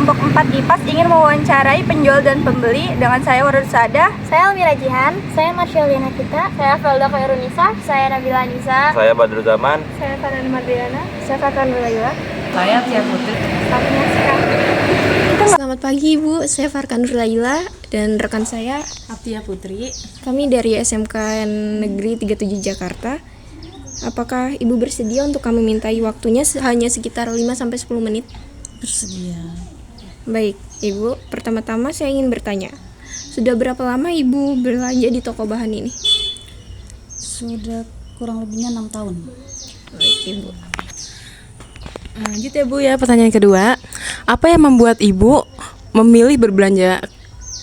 kelompok 4 IPAS ingin mewawancarai penjual dan pembeli dengan saya Warud Sada. Saya Almira Jihan. Saya Marsyaliana Kita. Saya Felda Khairunisa. Saya Nabila Anissa. Saya Badrul Zaman. Saya Farhan Mardiana. Saya Farhan Nurlayla. Saya Tia Putri. Selamat pagi Ibu, saya Farhan Nurlayla dan rekan saya Tia Putri. Kami dari SMK Negeri 37 Jakarta. Apakah Ibu bersedia untuk kami mintai waktunya hanya sekitar 5-10 menit? Bersedia. Baik, Ibu. Pertama-tama saya ingin bertanya, sudah berapa lama Ibu belanja di toko bahan ini? Sudah kurang lebihnya 6 tahun. Baik, Ibu. Lanjut ya Bu ya, pertanyaan kedua. Apa yang membuat Ibu memilih berbelanja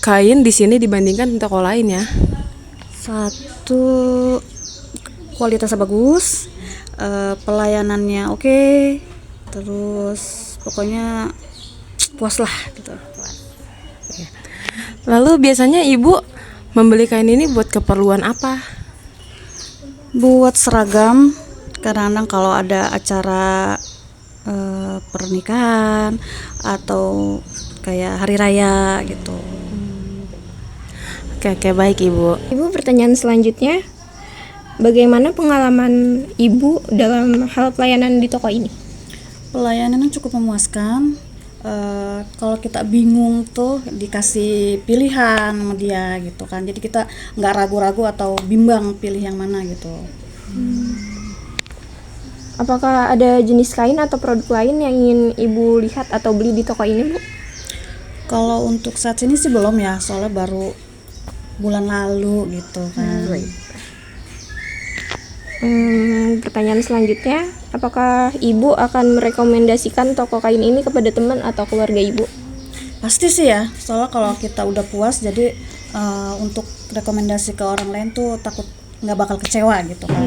kain di sini dibandingkan di toko lain ya? Satu, kualitasnya bagus, pelayanannya oke, terus pokoknya puas lah gitu. Lalu biasanya Ibu membeli kain ini buat keperluan apa? Buat seragam, kadang-kadang kalau ada acara pernikahan atau kayak hari raya gitu. Oke, baik Ibu. Ibu, pertanyaan selanjutnya, bagaimana pengalaman Ibu dalam hal pelayanan di toko ini? Pelayanannya cukup memuaskan. Kalau kita bingung tuh dikasih pilihan sama dia gitu kan, jadi kita nggak ragu-ragu atau bimbang pilih yang mana gitu. Apakah ada jenis kain atau produk lain yang ingin Ibu lihat atau beli di toko ini, Bu? Kalau untuk saat ini sih belum ya, soalnya baru bulan lalu gitu kan. Pertanyaan selanjutnya, apakah Ibu akan merekomendasikan toko kain ini kepada teman atau keluarga Ibu? Pasti sih ya, soalnya kalau kita udah puas, jadi untuk rekomendasi ke orang lain tuh takut nggak bakal kecewa gitu kan.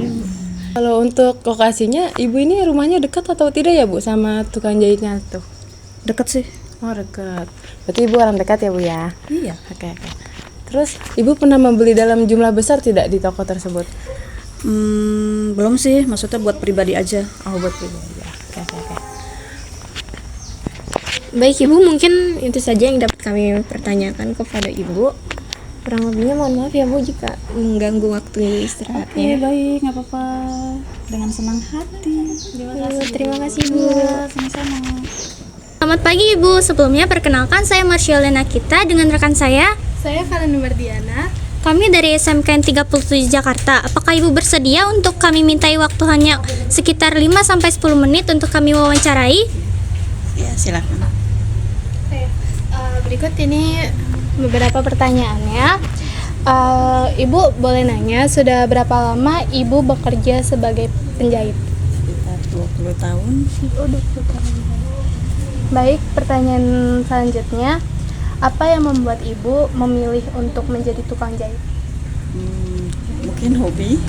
Kalau untuk lokasinya, Ibu ini rumahnya dekat atau tidak ya Bu sama tukang jahitnya tuh? Deket sih. Oh dekat. Berarti Ibu orang dekat ya Bu ya? Iya. Oke. Terus Ibu pernah membeli dalam jumlah besar tidak di toko tersebut? Belum sih, maksudnya buat pribadi aja. Oh buat pribadi ya. Oke. Baik Ibu, mungkin itu saja yang dapat kami pertanyakan kepada Ibu. Kurang lebihnya mohon maaf ya Bu jika mengganggu waktu istirahatnya. Oke, baik, nggak apa-apa. Dengan senang hati. Terima kasih Bu. Iya, sama-sama. Selamat pagi Ibu. Sebelumnya perkenalkan saya Marsyaliana Kita dengan rekan saya Farhan Mardiana. Kami dari SMK 37 Jakarta. Apakah Ibu bersedia untuk kami mintai waktu hanya sekitar 5-10 menit untuk kami wawancarai? Ya, silakan. Berikut ini beberapa pertanyaannya. Ibu boleh nanya, sudah berapa lama Ibu bekerja sebagai penjahit? Sekitar 20 tahun. Oh, 20 tahun. Baik, pertanyaan selanjutnya, apa yang membuat Ibu memilih untuk menjadi tukang jahit? Mungkin hobi.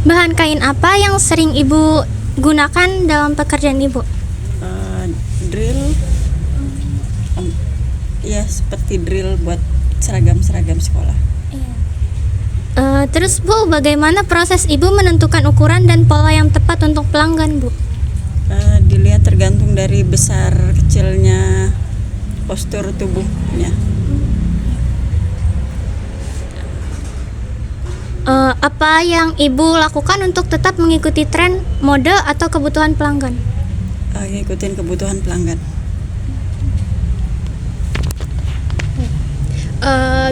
Bahan kain apa yang sering Ibu gunakan dalam pekerjaan Ibu? Drill. Ya, seperti drill buat seragam-seragam sekolah. Terus Bu, bagaimana proses Ibu menentukan ukuran dan pola yang tepat untuk pelanggan Bu? Dilihat tergantung dari besar kecilnya postur tubuhnya. Apa yang Ibu lakukan untuk tetap mengikuti tren, mode, atau kebutuhan pelanggan? Ngikutin kebutuhan pelanggan.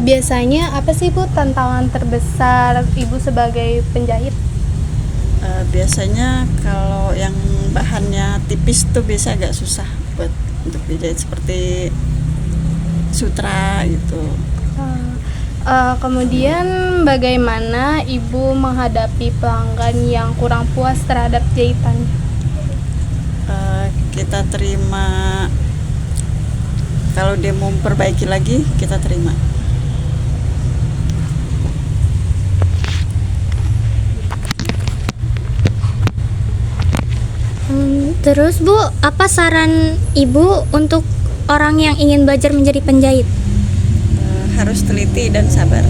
Biasanya apa sih Bu tantangan terbesar Ibu sebagai penjahit? Biasanya kalau yang bahannya tipis tuh biasa agak susah buat untuk dijahit, seperti sutra gitu. Kemudian bagaimana Ibu menghadapi pelanggan yang kurang puas terhadap jahitan? Kita terima, kalau dia mau memperbaiki lagi kita terima. Terus Bu, apa saran Ibu untuk orang yang ingin belajar menjadi penjahit? Harus teliti dan sabar.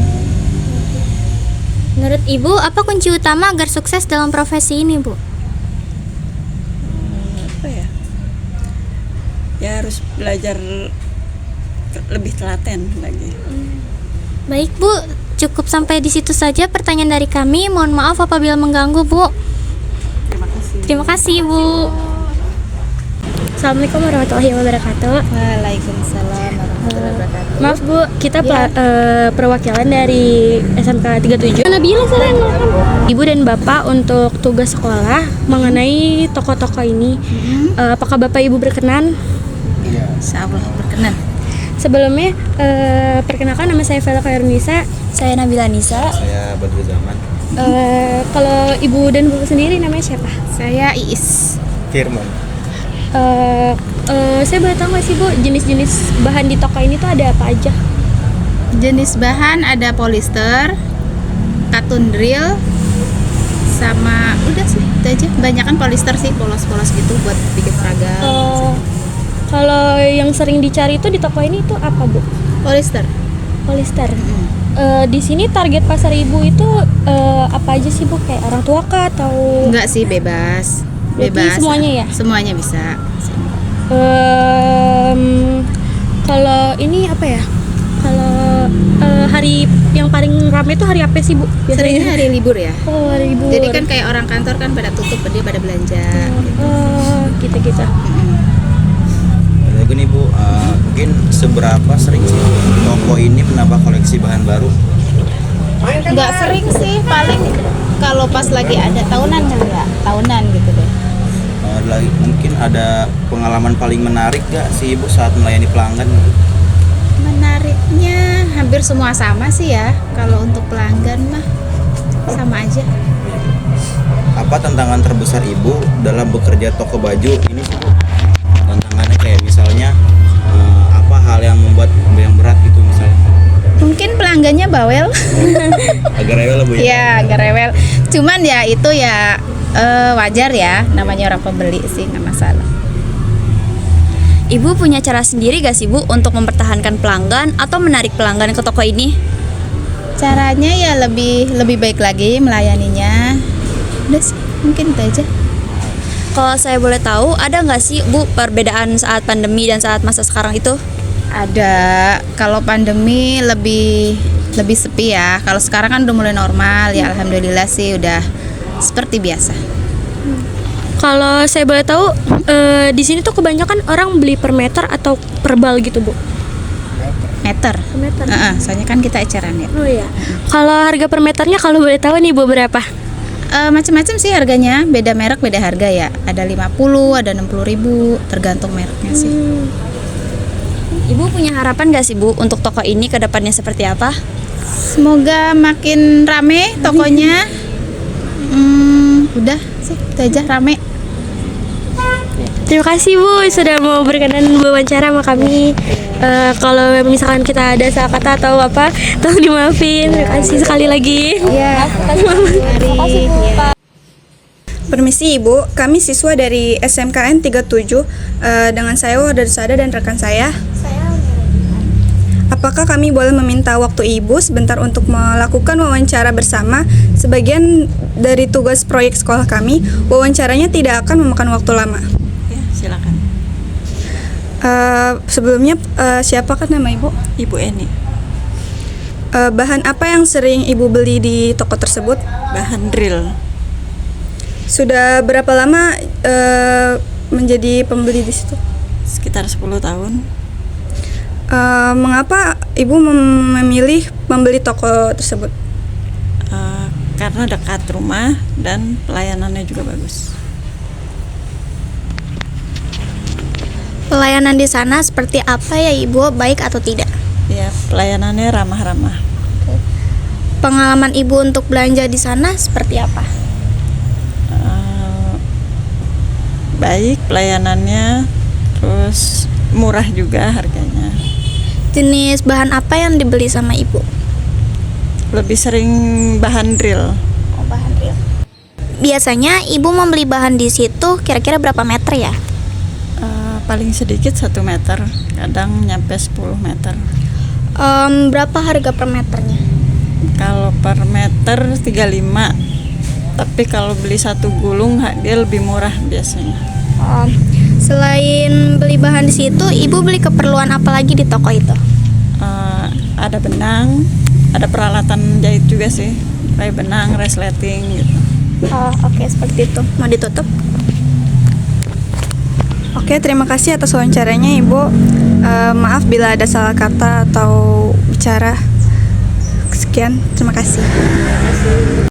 Menurut Ibu, apa kunci utama agar sukses dalam profesi ini Bu? ya harus belajar lebih telaten lagi. Baik Bu, cukup sampai di situ saja pertanyaan dari kami. Mohon maaf apabila mengganggu Bu. Terima kasih Bu. Assalamualaikum warahmatullahi wabarakatuh. Waalaikumsalam warahmatullahi wabarakatuh. Maaf Bu, kita perwakilan dari SMK 37. Nabila Ibu dan Bapak untuk tugas sekolah mengenai tokoh-tokoh ini. Apakah Bapak Ibu berkenan? Iya, insyaallah berkenan. Sebelumnya perkenalkan, nama saya Vela Khairunisa. Saya Nabila Nisa. Saya Badru Zaman. Kalau Ibu dan Bapak sendiri namanya siapa? Saya Iis. Firman. Saya boleh tahu nggak sih Bu, jenis-jenis bahan di toko ini tuh ada apa aja? Jenis bahan ada polyester, katun drill, sama udah sih itu aja. Banyakan polyester sih, polos-polos gitu buat bikin seragam. Kalau yang sering dicari itu di toko ini itu apa Bu? Polyester. Polyester. Di sini target pasar Ibu itu apa aja sih Bu? Kayak orang tua kah atau? Enggak sih, bebas. Berarti semuanya ya? Semuanya bisa. Kalau ini apa ya? Kalau hari yang paling ramai itu hari apa sih Bu? Seringnya hari libur ya. Oh, hari libur. Jadi kan kayak orang kantor kan pada tutup, dia pada belanja. Gitu-gitu. Lalu nih Bu, mungkin seberapa sering sih toko ini menambah koleksi bahan baru? Nggak sering sih, paling kalau pas lagi ada tahunan kali ya, tahunan gitu deh. Mungkin ada pengalaman paling menarik gak sih Ibu saat melayani pelanggan? Menariknya hampir semua sama sih ya. Kalau untuk pelanggan mah sama aja. Apa tantangan terbesar Ibu dalam bekerja toko baju ini sih Bu? Tantangannya kayak misalnya apa hal yang membuat yang berat gitu misalnya? Mungkin pelanggannya bawel. Agak rewel lah Bu ya? Iya, agak rewel. Cuman ya itu ya wajar ya, namanya orang pembeli sih, nggak masalah. Ibu punya cara sendiri gak sih Bu untuk mempertahankan pelanggan atau menarik pelanggan ke toko ini? Caranya ya lebih baik lagi melayaninya. Udah sih, mungkin itu aja. Kalau saya boleh tahu, ada nggak sih Bu perbedaan saat pandemi dan saat masa sekarang itu? Ada. Kalau pandemi lebih sepi ya. Kalau sekarang kan udah mulai normal ya, alhamdulillah sih udah seperti biasa. Kalau saya boleh tahu, di sini tuh kebanyakan orang beli per meter atau per bal gitu Bu? Meter. Meter. Soalnya kan kita eceran ya. Oh iya. Kalau harga per meternya kalau boleh tahu nih Bu berapa? Macam-macam sih harganya, beda merek beda harga ya. Ada 50, ada 60.000, tergantung mereknya sih. Ibu punya harapan gak sih Bu untuk toko ini ke depannya seperti apa? Semoga makin rame tokonya. Udah sih, itu aja, rame. Terima kasih Bu sudah mau berkenan wawancara sama kami. Kalau misalkan kita ada salah kata atau apa, tolong dimaafin. Terima kasih sekali lagi. Iya. Makasih Bu. Permisi Ibu, kami siswa dari SMKN 37 dengan saya Wadarsada dan rekan saya. Apakah kami boleh meminta waktu Ibu sebentar untuk melakukan wawancara bersama? Sebagian dari tugas proyek sekolah kami, wawancaranya tidak akan memakan waktu lama. Ya, silakan. Sebelumnya, siapakah nama Ibu? Ibu Eni. Bahan apa yang sering Ibu beli di toko tersebut? Bahan drill. Sudah berapa lama menjadi pembeli di situ? Sekitar 10 tahun. Mengapa Ibu memilih membeli toko tersebut? Karena dekat rumah dan pelayanannya juga bagus. Pelayanan di sana seperti apa ya Ibu, baik atau tidak? Ya, pelayanannya ramah-ramah. Pengalaman Ibu untuk belanja di sana seperti apa? Baik pelayanannya, terus murah juga harganya. Jenis bahan apa yang dibeli sama Ibu? Lebih sering bahan drill. Oh, bahan drill. Biasanya Ibu membeli bahan di situ kira-kira berapa meter ya? Paling sedikit 1 meter, kadang nyampe 10 meter. Berapa harga per meternya? Kalau per meter 35, tapi kalau beli 1 gulung dia lebih murah biasanya. Selain beli bahan di situ, Ibu beli keperluan apa lagi di toko itu? Ada benang, ada peralatan jahit juga sih, kayak benang, resleting gitu. Oh, oke, seperti itu. Mau ditutup? Oke, terima kasih atas wawancaranya, Ibu. Maaf bila ada salah kata atau bicara. Sekian, terima kasih.